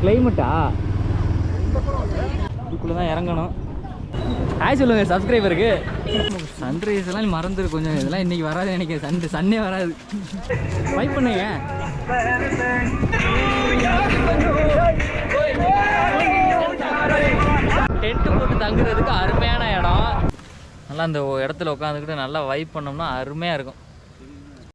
கிளைமேட்டா இதுக்குள்ளே தான் இறங்கணும். ஹாய் சொல்லுங்கள் சப்ஸ்கிரைபருக்கு. சன்ரைஸ் எல்லாம் மறந்துரு கொஞ்சம், இதெல்லாம் இன்றைக்கி வராது நினைக்கிறேன். சன்னே வராது. வைப் பண்ணுங்க. டென்ட்டு போட்டு தங்குறதுக்கு அருமையான இடம். நல்லா அந்த இடத்துல உட்காந்துக்கிட்டு நல்லா வைப் பண்ணோம்னா அருமையாக இருக்கும்.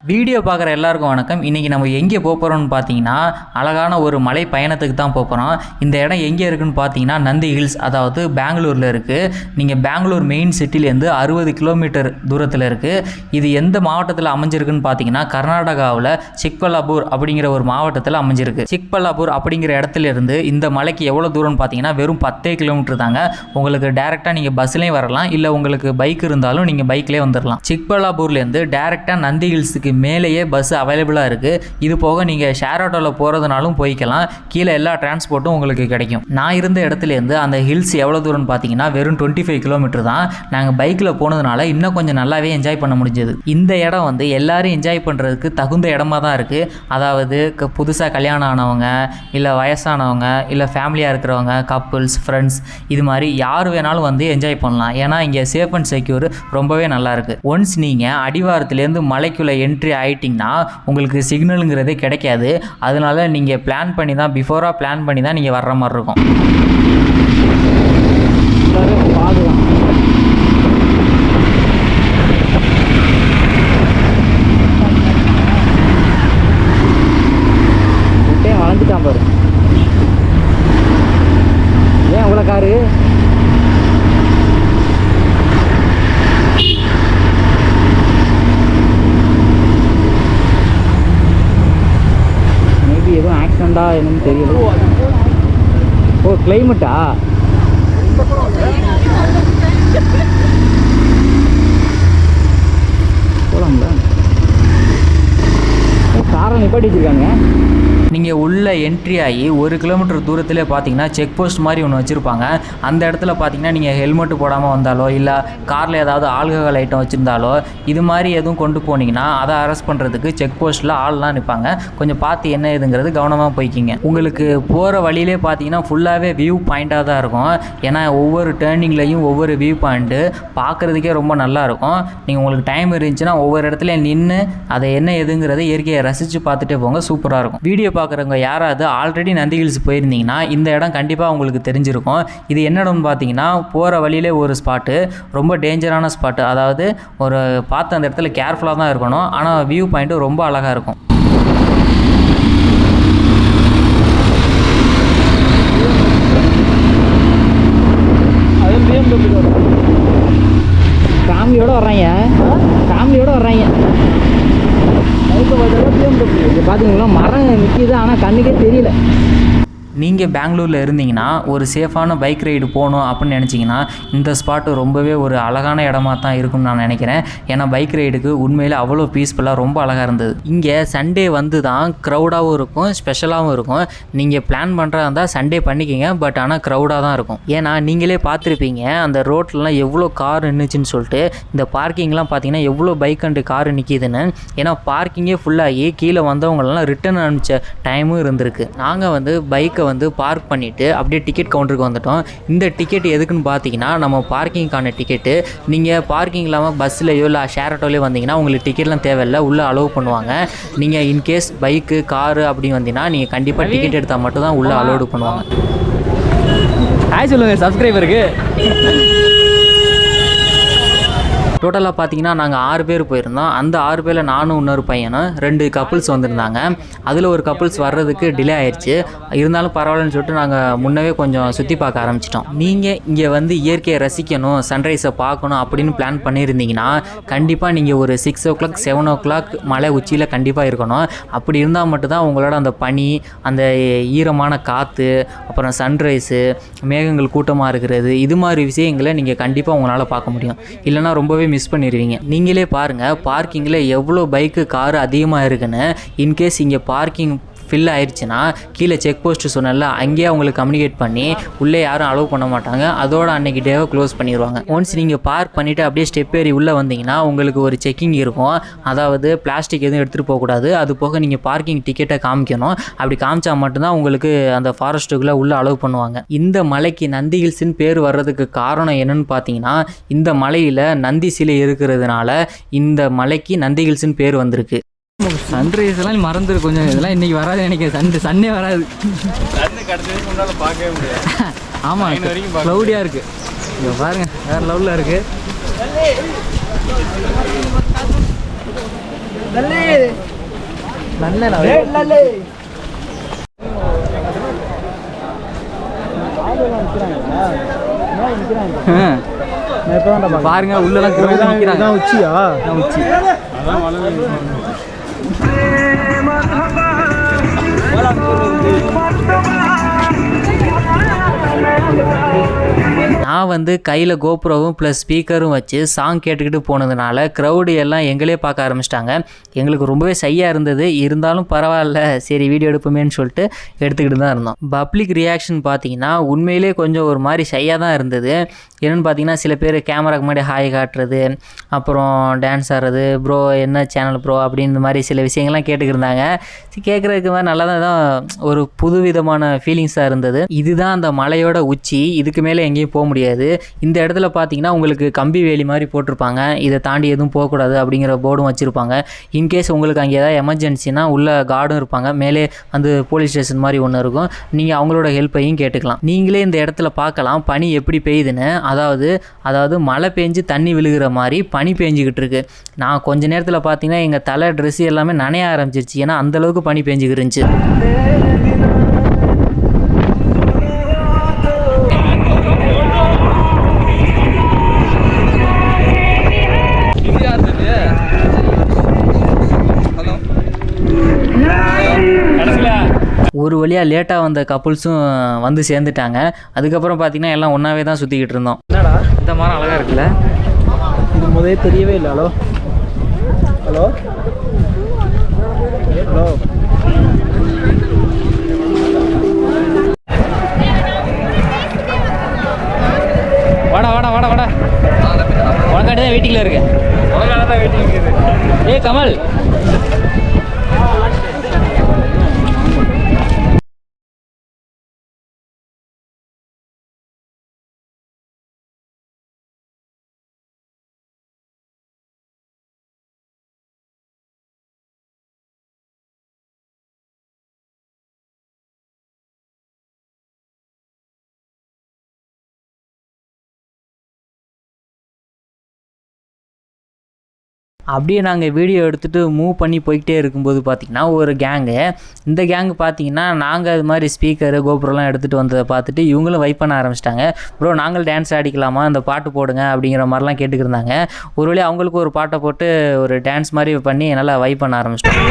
வீடியோ பார்க்குற எல்லாருக்கும் வணக்கம். இன்றைக்கி நம்ம எங்கே போகிறோம்னு பார்த்தீங்கன்னா அழகான ஒரு மலை பயணத்துக்கு தான் போகிறோம். இந்த இடம் எங்கே இருக்குதுன்னு பார்த்தீங்கன்னா நந்தி ஹில்ஸ், அதாவது பெங்களூரில் இருக்குது. நீங்கள் பெங்களூர் மெயின் சிட்டிலேருந்து 60 கிலோமீட்டர் தூரத்தில் இருக்குது. இது எந்த மாவட்டத்தில் அமைஞ்சிருக்குன்னு பார்த்தீங்கன்னா கர்நாடகாவில் சிக்பல்லாபூர் அப்படிங்கிற ஒரு மாவட்டத்தில் அமைஞ்சிருக்கு. சிக்பல்லாபூர் அப்படிங்கிற இடத்துல இருந்து இந்த மலைக்கு எவ்வளோ தூரம்னு பார்த்தீங்கன்னா வெறும் 10 கிலோமீட்டர் தாங்க. உங்களுக்கு டேரெக்டாக நீங்கள் பஸ்லேயும் வரலாம், இல்லை உங்களுக்கு பைக் இருந்தாலும் நீங்கள் பைக்லேயே வந்துடலாம். சிக்பல்லாபூர்லேருந்து டேரெக்டாக நந்தி ஹில்ஸுக்கு மேலேயே பஸ் அவைலபிளாக இருக்குது. இது போக நீங்கள் ஷேர் ஆட்டோவில் போகிறதுனாலும் போய்க்கலாம். கீழே எல்லா டிரான்ஸ்போர்ட்டும் உங்களுக்கு கிடைக்கும். நான் இருந்த இடத்துலேருந்து அந்த ஹில்ஸ் எவ்வளோ தூரம்னு பார்த்தீங்கன்னா வெறும் 25 கிலோமீட்டர் தான். நாங்கள் பைக்கில் போனதுனால இன்னும் கொஞ்சம் நல்லாவே என்ஜாய் பண்ண முடிஞ்சது. இந்த இடம் வந்து எல்லாரும் என்ஜாய் பண்ணுறதுக்கு தகுந்த இடமா தான் இருக்குது. அதாவது புதுசாக கல்யாணம் ஆனவங்க, இல்லை வயசானவங்க, இல்லை ஃபேமிலியாக இருக்கிறவங்க, கப்புள்ஸ், ஃப்ரெண்ட்ஸ், இது மாதிரி யார் வேணாலும் வந்து என்ஜாய் பண்ணலாம். ஏன்னா இங்கே சேஃப் அண்ட் செக்யூர் ரொம்பவே நல்லாயிருக்கு. ஒன்ஸ் நீங்கள் அடிவாரத்துலேருந்து மலைக்குள்ளே என்ட்ரி ஆகிட்டிங்கன்னா உங்களுக்கு சிக்னலுங்கிறதே கிடைக்காது. அதனால நீங்கள் பிளான் பண்ணி தான், பிஃபோராக பிளான் பண்ணி தான் நீங்கள் வர்ற மாதிரி இருக்கும். வளர்ந்துட்டான் பாரு. ஏன் இவ்வளோ காரு? எதுவும் ஆக்சிடெண்டா என்னன்னு தெரியல. ஓ கிளைமேட்டா? போலாம்ல. காரை நிப்பாட்டி வச்சிருக்காங்க. நீங்கள் உள்ளே என்ட்ரி ஆகி 1 கிலோமீட்டர் தூரத்தில் பார்த்தீங்கன்னா செக் போஸ்ட் மாதிரி ஒன்று வச்சுருப்பாங்க. அந்த இடத்துல பார்த்தீங்கன்னா நீங்கள் ஹெல்மெட்டு போடாமல் வந்தாலோ, இல்லை காரில் ஏதாவது ஆல்கஹால் ஐட்டம் வச்சுருந்தாலோ, இது மாதிரி எதுவும் கொண்டு போனீங்கன்னா அதை அரெஸ்ட் பண்ணுறதுக்கு செக் போஸ்ட்டில் ஆள்லாம் நிற்பாங்க. கொஞ்சம் பார்த்து என்ன ஏதுங்கிறது கவனமாக போய்க்கிங்க. உங்களுக்கு போகிற வழியிலே பார்த்தீங்கன்னா ஃபுல்லாகவே வியூ பாயிண்ட்டாக தான் இருக்கும். ஏன்னா ஒவ்வொரு டேர்னிங்லையும் ஒவ்வொரு வியூ பாயிண்ட்டு பார்க்குறதுக்கே ரொம்ப நல்லாயிருக்கும். நீங்கள் உங்களுக்கு டைம் இருந்துச்சுன்னா ஒவ்வொரு இடத்துல நின்று அதை என்ன ஏதுங்கிறத இயற்கையை ரசித்து பார்த்துட்டே போங்க. சூப்பராக இருக்கும். வீடியோ பார்க்குறவங்க யாராவது ஆல்ரெடி நந்தி ஹில்ஸ் போயிருந்தீங்கன்னா இந்த இடம் கண்டிப்பாக உங்களுக்கு தெரிஞ்சிருக்கும். இது என்ன இடம்னு பார்த்தீங்கன்னா போகிற வழியிலே ஒரு ஸ்பாட்டு, ரொம்ப டேஞ்சரான ஸ்பாட்டு. அதாவது ஒரு பார்த்து அந்த இடத்துல கேர்ஃபுல்லாக தான் இருக்கணும். ஆனால் வியூ பாயிண்ட்டு ரொம்ப அழகாக இருக்கும். ஃபேமிலியோடு வர்றாங்க, ஃபேமிலியோடு வர்றாங்க. பார்த்தீங்களா மரம் நிற்கிது, ஆனால் கண்ணுக்கே தெரியல. நீங்கள் பெங்களூரில் இருந்தீங்கன்னா ஒரு சேஃபான பைக் ரைடு போகணும் அப்படின்னு நினச்சிங்கன்னா இந்த ஸ்பாட்டு ரொம்பவே ஒரு அழகான இடமா தான் இருக்கும்னு நான் நினைக்கிறேன். ஏன்னா பைக் ரைடுக்கு உண்மையில் அவ்வளோ பீஸ்ஃபுல்லாக ரொம்ப அழகாக இருந்தது. இங்கே சண்டே வந்து தான் க்ரௌடாகவும் இருக்கும், ஸ்பெஷலாகவும் இருக்கும். நீங்கள் பிளான் பண்ணுறதா இருந்தால் சண்டே பண்ணிக்கிங்க. பட் ஆனால் க்ரௌடாக தான் இருக்கும். ஏன்னா நீங்களே பார்த்துருப்பீங்க அந்த ரோட்லலாம் எவ்வளோ கார் நின்றுச்சுன்னு சொல்லிட்டு. இந்த பார்க்கிங்லாம் பார்த்தீங்கன்னா எவ்வளோ பைக் அண்டு கார் நிற்கிதுன்னு. ஏன்னா பார்க்கிங்கே ஃபுல்லாகி கீழே வந்தவங்களெல்லாம் ரிட்டன் அனுப்பிச்ச டைமும் இருந்திருக்கு. நாங்கள் வந்து பைக்கை வந்து பார்க் பண்ணிவிட்டு அப்படியே டிக்கெட் கவுண்டருக்கு வந்துட்டோம். இந்த டிக்கெட் எதுக்குன்னு பார்த்தீங்கன்னா நம்ம பார்க்கிங்கான டிக்கெட்டு. நீங்கள் பார்க்கிங் இல்லாமல் பஸ்ஸிலையோ இல்லை ஷேர் ஆட்டோலையோ வந்தீங்கன்னா உங்களுக்கு டிக்கெட்லாம் தேவையில்லை, உள்ளே அலோவ் பண்ணுவாங்க. நீங்கள் இன்கேஸ் பைக்கு காரு அப்படி வந்தீங்கன்னா நீங்கள் கண்டிப்பாக டிக்கெட் எடுத்தால் மட்டும் தான் உள்ளே அலோடு பண்ணுவாங்க. ஹாய் சொல்லுங்கள் சப்ஸ்கிரைபருக்கு. டோட்டலாக பார்த்தீங்கன்னா நாங்கள் 6 பேர் போயிருந்தோம். அந்த 6 பேரில் நானும் இன்னொரு பையனும் 2 கப்புள்ஸ் வந்திருந்தாங்க. அதில் ஒரு கப்புள்ஸ் வர்றதுக்கு டிலே ஆயிடுச்சு. இருந்தாலும் பரவாயில்லன்னு சொல்லிட்டு நாங்கள் முன்னவே கொஞ்சம் சுற்றி பார்க்க ஆரம்பிச்சிட்டோம். நீங்கள் இங்கே வந்து இயற்கையை ரசிக்கணும், சன்ரைஸை பார்க்கணும் அப்படின்னு பிளான் பண்ணியிருந்தீங்கன்னா கண்டிப்பாக நீங்கள் ஒரு 6 o'clock 7 o'clock மலை உச்சியில் கண்டிப்பாக இருக்கணும். அப்படி இருந்தால் மட்டும்தான் உங்களோட அந்த பனி, அந்த ஈரமான காற்று, அப்புறம் சன்ரைஸு, மேகங்கள் கூட்டமாக இருக்கிறது, இது மாதிரி விஷயங்களை நீங்கள் கண்டிப்பாக உங்களால் பார்க்க முடியும். இல்லைனா ரொம்பவே மிஸ் பண்ணிடுவீங்க. நீங்களே பாருங்கள் பார்க்கிங்கில் எவ்வளோ பைக்கு காரு அதிகமாக இருக்குன்னு. இன்கேஸ் இங்கே பார்க்கிங் ஃபில் ஆயிடுச்சுன்னா கீழே செக் போஸ்ட்டு சொன்னல அங்கேயே அவங்களுக்கு கம்யூனிகேட் பண்ணி உள்ளே யாரும் அலோவ் பண்ண மாட்டாங்க. அதோட அன்னைக்கு டேவை க்ளோஸ் பண்ணிடுவாங்க. ஒன்ஸ் நீங்கள் பார்க் பண்ணிவிட்டு அப்படியே ஸ்டெப் ஏறி உள்ளே வந்தீங்கன்னா உங்களுக்கு ஒரு செக்கிங் இருக்கும். அதாவது பிளாஸ்டிக் எதுவும் எடுத்துகிட்டு போகக்கூடாது. அது போக நீங்கள் பார்க்கிங் டிக்கெட்டை காமிக்கணும். அப்படி காமிச்சா மட்டும்தான் உங்களுக்கு அந்த ஃபாரஸ்ட்டுக்குள்ளே உள்ளே அலோவ் பண்ணுவாங்க. இந்த மலைக்கு நந்தி ஹில்ஸ்ன்னு பேர் வர்றதுக்கு காரணம் என்னன்னு பார்த்தீங்கன்னா இந்த மலையில் நந்தி சிலை இருக்கிறதுனால இந்த மலைக்கு நந்தி ஹில்ஸ்ன்னு பேர் வந்திருக்கு. சன்ரைஸ் எல்லாம் மறந்துரு கொஞ்சம். இதெல்லாம் இன்னைக்கு வராது எனக்கு. சன்னே வராது. ஆமாம், க்ளௌடியாக இருக்குது. இங்கே பாருங்க, வேறு லெவலில் இருக்குது. பாருங்க உள்ளலாம் நிற்கிறாங்க. உச்சியா? உச்சி. நான் வந்து கையில் கோப்ரோவும் ப்ளஸ் ஸ்பீக்கரும் வச்சு சாங் கேட்டுக்கிட்டு போனதுனால க்ரௌடு எல்லாம் எங்களே பார்க்க ஆரம்பிச்சிட்டாங்க. எங்களுக்கு ரொம்பவே சையாக இருந்தது. இருந்தாலும் பரவாயில்ல, சரி வீடியோ எடுப்போமேன்னு சொல்லிட்டு எடுத்துக்கிட்டு தான் இருந்தோம். பப்ளிக் ரியாக்ஷன் பார்த்தீங்கன்னா உண்மையிலே கொஞ்சம் ஒரு மாதிரி சையாக தான் இருந்தது. என்னென்னு பார்த்தீங்கன்னா சில பேர் கேமராக்கு முன்னாடி ஹாய் காட்டுறது, அப்புறம் டான்ஸ் ஆடுறது, ப்ரோ என்ன சேனல் ப்ரோ அப்படின்னு இந்த மாதிரி சில விஷயங்கள்லாம் கேட்டுக்கிருந்தாங்க. கேட்குறதுக்கு மாதிரி நல்லா தான் ஒரு புதுவிதமான ஃபீலிங்ஸாக இருந்தது. இதுதான் அந்த மலையோட உச்சி. இதுக்கு மேலே எங்கேயும் போக முடியாது. இந்த இடத்துல பார்த்தீங்கன்னா உங்களுக்கு கம்பி வேலி மாதிரி போட்டிருப்பாங்க. இதை தாண்டி எதுவும் போகக்கூடாது அப்படிங்கிற போர்டும் வச்சுருப்பாங்க. இன்கேஸ் உங்களுக்கு அங்கே ஏதாவது எமர்ஜென்சினா உள்ள கார்டும் இருப்பாங்க. மேலே வந்து போலீஸ் ஸ்டேஷன் மாதிரி ஒன்று இருக்கும். நீங்கள் அவங்களோட ஹெல்ப்பையும் கேட்டுக்கலாம். நீங்களே இந்த இடத்துல பார்க்கலாம் பனி எப்படி பெய்யுதுன்னு. அதாவது மழை பெஞ்சு தண்ணி விழுகிற மாதிரி பனி பெஞ்சிக்கிட்டு இருக்கு. நான் கொஞ்ச நேரத்தில் பார்த்தீங்கன்னா எங்கள் தலை ட்ரெஸ் எல்லாமே நனைய ஆரம்பிச்சிருச்சு. ஏன்னா அந்தளவுக்கு பனி பெஞ்சிக்கிட்டு இருந்துச்சு. ஒரு வழியாக லேட்டாக வந்த கப்புள்ஸும் வந்து சேர்ந்துட்டாங்க. அதுக்கப்புறம் பார்த்தீங்கன்னா எல்லாம் ஒன்றாவே தான் சுற்றிக்கிட்டு இருந்தோம். என்னடா இந்த மரம் அழகாக இருக்குல்ல? இது முதலே தெரியவே இல்லை. ஹலோ ஹலோ ஹலோ வாடா வாடா வாடா வாடா. உனக்காட்டி தான் வெயிட்டிங்கில் இருக்கு. உனக்காக தான் வெயிட்டிங் இருக்குது. ஏ கமல், அப்படியே நாங்கள் வீடியோ எடுத்துகிட்டு மூவ் பண்ணி போய்கிட்டே இருக்கும்போது பார்த்திங்கன்னா ஒரு கேங்கு. இந்த கேங்கு பார்த்திங்கன்னா நாங்கள் அது மாதிரி ஸ்பீக்கரு கோபுரம்லாம் எடுத்துகிட்டு வந்ததை பார்த்துட்டு இவங்களும் வைப் பண்ண ஆரம்பிச்சிட்டாங்க. ப்ரோ நாங்கள் டான்ஸ் ஆடிக்கலாமா, அந்த பாட்டு போடுங்க அப்படிங்கிற மாதிரிலாம் கேட்டுக்கிருந்தாங்க. ஒரு வழியாக அவங்களுக்கு ஒரு பாட்டை போட்டு ஒரு டான்ஸ் மாதிரி பண்ணி நல்லா வைப் பண்ண ஆரம்பிச்சிட்டாங்க.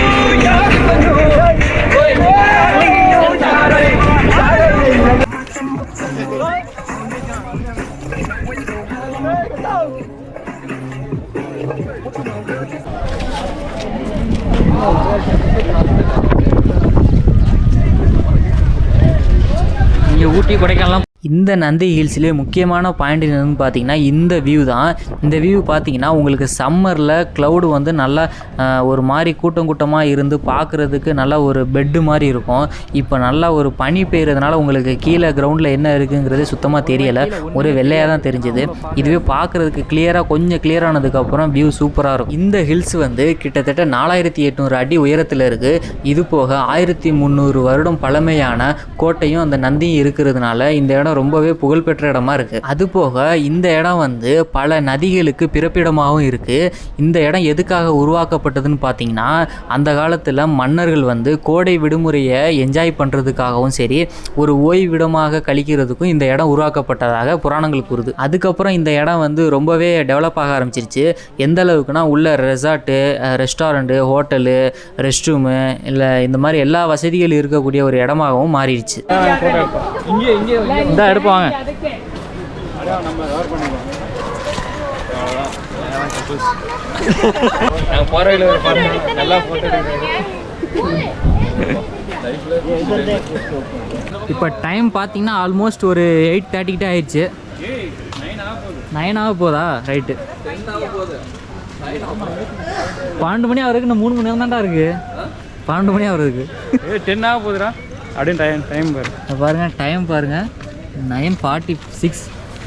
இங்கே ஊட்டி கொடைக்கானலாம். இந்த நந்தி ஹில்ஸ்லேயே முக்கியமான பாயிண்ட் என்னன்னு பார்த்தீங்கன்னா இந்த வியூ தான். இந்த வியூ பார்த்தீங்கன்னா உங்களுக்கு சம்மரில் க்ளவுடு வந்து நல்லா ஒரு மாதிரி கூட்டம் கூட்டமாக இருந்து பார்க்குறதுக்கு நல்லா ஒரு பெட்டு மாதிரி இருக்கும். இப்போ நல்லா ஒரு பனி பெய்கிறதுனால உங்களுக்கு கீழே கிரவுண்டில் என்ன இருக்குங்கிறது சுத்தமாக தெரியலை, ஒரு வெள்ளையாக தான் தெரிஞ்சுது. இதுவே பார்க்குறதுக்கு கிளியராக கொஞ்சம் கிளியரானதுக்கப்புறம் வியூ சூப்பராக இருக்கும். இந்த ஹில்ஸ் வந்து கிட்டத்தட்ட 4800 அடி உயரத்தில் இருக்குது. இது போக 1300 வருடம் பழமையான கோட்டையும் அந்த நந்தியும் இருக்கிறதுனால இந்த இடம் ரொம்பவே புகழ்பெற்ற இடமா இருக்கு. அது போக இந்த இடம் வந்து பல நதிகளுக்கு பிறப்பிடமாகவும் இருக்கு. இந்த இடம் எதுக்காக உருவாக்கப்பட்டதுன்னு பார்த்தீங்கன்னா அந்த காலத்தில் மன்னர்கள் வந்து கோடை விடுமுறையை என்ஜாய் பண்ணுறதுக்காகவும் சரி ஒரு ஓய்விடமாக கழிக்கிறதுக்கும் இந்த இடம் உருவாக்கப்பட்டதாக புராணங்கள் கூறுது. அதுக்கப்புறம் இந்த இடம் வந்து ரொம்பவே டெவலப் ஆக ஆரம்பிச்சிருச்சு. எந்த அளவுக்குனா உள்ள resort, restaurant, hotel, rest room இல்லை இந்த மாதிரி எல்லா வசதிகளும் இருக்கக்கூடிய ஒரு இடமாகவும் மாறிடுச்சு. இந்த எடுப்பாங்க இப்போ டைம் பார்த்தீங்கன்னா ஆல்மோஸ்ட் ஒரு 8:30 கிட்ட ஆயிடுச்சு. 9 ஆக போதா? ரைட்டு. 12 மணி ஆகிறதுக்கு இன்னும் 3 மணி நேரம் தான்டா இருக்குது. 12 மணி ஆகிறதுக்கு 10 ஆக போகுதுடா அப்படின்னு டைம் பாருங்கள். டைம் பாருங்கள் 9:46.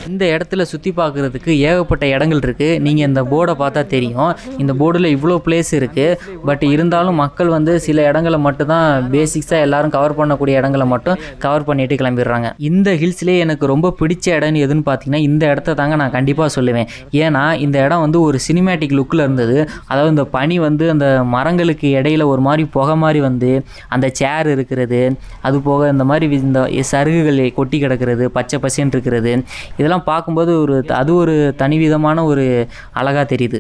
இந்த இடத்துல சுற்றி பார்க்குறதுக்கு ஏகப்பட்ட இடங்கள் இருக்குது. நீங்கள் இந்த போர்டை பார்த்தா தெரியும். இந்த போர்டில் இவ்வளோ பிளேஸ் இருக்குது. பட் இருந்தாலும் மக்கள் வந்து சில இடங்களை மட்டும்தான் பேசிக்ஸாக எல்லோரும் கவர் பண்ணக்கூடிய இடங்களை மட்டும் கவர் பண்ணிட்டு கிளம்பிடுறாங்க. இந்த ஹில்ஸ்லேயே எனக்கு ரொம்ப பிடிச்ச இடம்னு எதுன்னு பார்த்தீங்கன்னா இந்த இடத்த தாங்க நான் கண்டிப்பாக சொல்லுவேன். ஏன்னா இந்த இடம் வந்து ஒரு சினிமேட்டிக் லுக்கில் இருந்தது. அதாவது இந்த பனி வந்து அந்த மரங்களுக்கு இடையில ஒரு மாதிரி புகை மாதிரி வந்து அந்த சேர் இருக்கிறது, அது போக இந்த மாதிரி இந்த சருகுகள் கொட்டி கிடக்கிறது, பச்சை பசேன்னு இருக்கிறது, இதெல்லாம் பார்க்கும்போது அது ஒரு தனிவிதமான ஒரு அழகாக தெரியுது.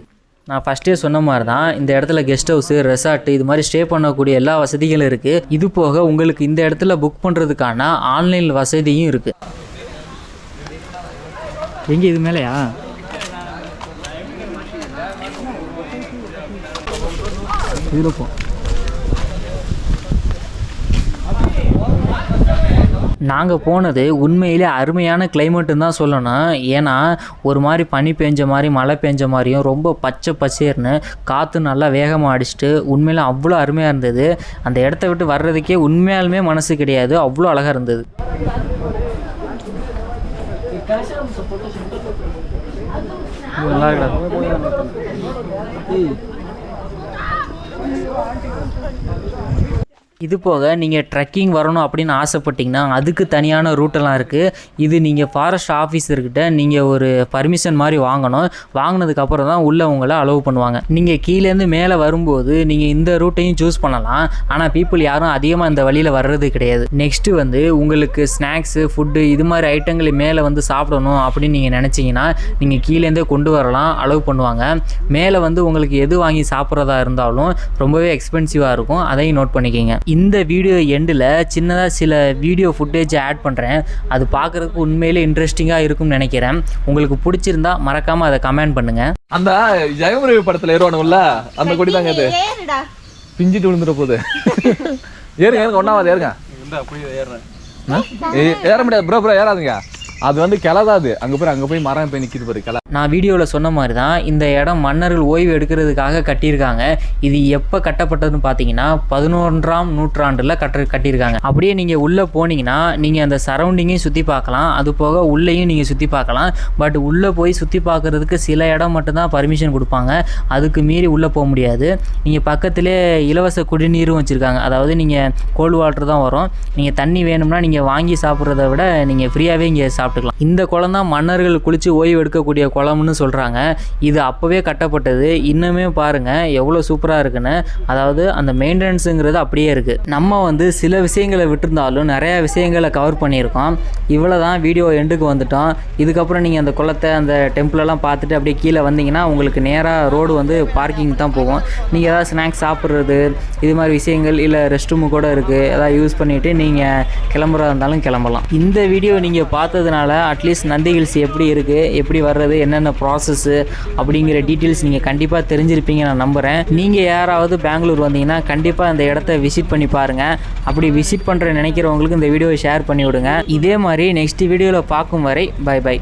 நான் ஃபஸ்ட்டே சொன்ன மாதிரி தான் இந்த இடத்துல கெஸ்ட் ஹவுஸு, ரெசார்ட்டு இது மாதிரி ஸ்டே பண்ணக்கூடிய எல்லா வசதிகளும் இருக்குது. இது போக உங்களுக்கு இந்த இடத்துல புக் பண்ணுறதுக்கான ஆன்லைன் வசதியும் இருக்குது. எங்கே இது மேலேயா? இருக்கும். நாங்கள் போனது உண்மையிலே அருமையான கிளைமேட்டுன்னு தான் சொல்லணும். ஏன்னா ஒரு மாதிரி பனி பெஞ்ச மாதிரி, மழை பெஞ்ச மாதிரியும், ரொம்ப பச்சை பசேர்னு காற்று நல்லா வேகமாக அடிச்சுட்டு உண்மையிலே அவ்வளோ அருமையாக இருந்தது. அந்த இடத்த விட்டு வர்றதுக்கே உண்மையாலுமே மனசு கிடையாது, அவ்வளோ அழகாக இருந்தது. நல்லா இது போக நீங்கள் ட்ரெக்கிங் வரணும் அப்படின்னு ஆசைப்பட்டிங்கன்னா அதுக்கு தனியான ரூட்டெல்லாம் இருக்குது. இது நீங்கள் ஃபாரஸ்ட் ஆஃபீஸர்கிட்ட நீங்கள் ஒரு பர்மிஷன் மாதிரி வாங்கணும். வாங்கினதுக்கப்புறம் தான் உள்ளே உங்களை அலோவ் பண்ணுவாங்க. நீங்கள் கீழேருந்து மேலே வரும்போது நீங்கள் இந்த ரூட்டையும் சூஸ் பண்ணலாம். ஆனால் பீப்புள் யாரும் அதிகமாக இந்த வழியில் வர்றது கிடையாது. நெக்ஸ்ட்டு வந்து உங்களுக்கு ஸ்நாக்ஸு, ஃபுட்டு இது மாதிரி ஐட்டங்களை மேலே வந்து சாப்பிடணும் அப்படின்னு நீங்கள் நினச்சிங்கன்னா நீங்கள் கீழேருந்தே கொண்டு வரலாம், அலோவ் பண்ணுவாங்க. மேலே வந்து உங்களுக்கு எது வாங்கி சாப்பிட்றதா இருந்தாலும் ரொம்பவே எக்ஸ்பென்சிவாக இருக்கும், அதையும் நோட் பண்ணிக்கிங்க. இந்த வீடியோ எண்டில் சின்னதாக சில வீடியோ ஃபுட்டேஜ் ஆட் பண்ணுறேன். அது பார்க்குறதுக்கு உண்மையிலே இன்ட்ரெஸ்டிங்காக இருக்கும்னு நினைக்கிறேன். உங்களுக்கு பிடிச்சிருந்தா மறக்காமல் அதை கமெண்ட் பண்ணுங்கள். அந்த ஜெயமுருகி படத்தில் ஏறுவானுல்ல அந்த கொடி தாங்க அது பிஞ்சிட்டு விழுந்துட போகுது. ஏறுங்க ஒன்றாவது ஏறுங்க. ஏற முடியாது ப்ரோ ஏறாதுங்க. அது வந்து கிளதாது. அங்கே போய் மரம் போய் நிற்கிது பாரு கிளை. நான் வீடியோவில் சொன்ன மாதிரி தான் இந்த இடம் மன்னர்கள் ஓய்வு எடுக்கிறதுக்காக கட்டியிருக்காங்க. இது எப்போ கட்டப்பட்டதுன்னு பார்த்தீங்கன்னா 11ஆம் நூற்றாண்டில் கட்டியிருக்காங்க. அப்படியே நீங்கள் உள்ளே போனீங்கன்னா நீங்கள் அந்த சரௌண்டிங்கையும் சுற்றி பார்க்கலாம், அது போக உள்ளேயும் நீங்கள் சுற்றி பார்க்கலாம். பட் உள்ளே போய் சுற்றி பார்க்குறதுக்கு சில இடம் மட்டும்தான் பர்மிஷன் கொடுப்பாங்க, அதுக்கு மீறி உள்ளே போக முடியாது. நீங்கள் பக்கத்திலே இலவச குடிநீரும் வச்சுருக்காங்க. அதாவது நீங்கள் கோல்டு வாட்டர் தான் வரும். நீங்கள் தண்ணி வேணும்னா நீங்கள் வாங்கி சாப்பிட்றத விட நீங்கள் ஃப்ரீயாகவே இங்கே சாப்பிட்டுக்கலாம். இந்த குளம் தான் மன்னர்கள் குளித்து ஓய்வு எடுக்கக்கூடிய குளம்னு சொல்கிறாங்க. இது அப்போவே கட்டப்பட்டது. இன்னுமே பாருங்கள் எவ்வளோ சூப்பராக இருக்குன்னு. அதாவது அந்த மெயின்டெனன்ஸுங்கிறது அப்படியே இருக்குது. நம்ம வந்து சில விஷயங்களை விட்டுருந்தாலும் நிறையா விஷயங்களை கவர் பண்ணியிருக்கோம். இவ்வளோ தான் வீடியோ எண்டுக்கு வந்துட்டோம். இதுக்கப்புறம் நீங்கள் அந்த குளத்தை, அந்த டெம்பிளெல்லாம் பார்த்துட்டு அப்படியே கீழே வந்தீங்கன்னா உங்களுக்கு நேராக ரோடு வந்து பார்க்கிங் தான் போகும். நீங்கள் ஏதாவது ஸ்நாக்ஸ் சாப்பிட்றது இது மாதிரி விஷயங்கள், இல்லை ரெஸ்ட் ரூமு கூட இருக்குது, எதாவது யூஸ் பண்ணிவிட்டு நீங்கள் கிளம்புறதா இருந்தாலும் கிளம்பலாம். இந்த வீடியோ நீங்கள் பார்த்ததுனால அட்லீஸ்ட் நந்தி ஹில்ஸ் எப்படி இருக்குது, எப்படி வர்றது, என்னென்ன ப்ராசஸ்ஸு அப்படிங்கிற டீட்டெயில்ஸ் நீங்கள் கண்டிப்பாக தெரிஞ்சிருப்பீங்க நான் நம்புகிறேன். நீங்கள் யாராவது பெங்களூர் வந்தீங்கன்னா கண்டிப்பாக அந்த இடத்த விசிட் பண்ணி பாருங்கள். அப்படி விசிட் பண்ணுற நினைக்கிறவங்களுக்கு இந்த வீடியோவை ஷேர் பண்ணி விடுங்க. இதே மாதிரி நெக்ஸ்ட் வீடியோவில் பார்க்கும் வரை பை.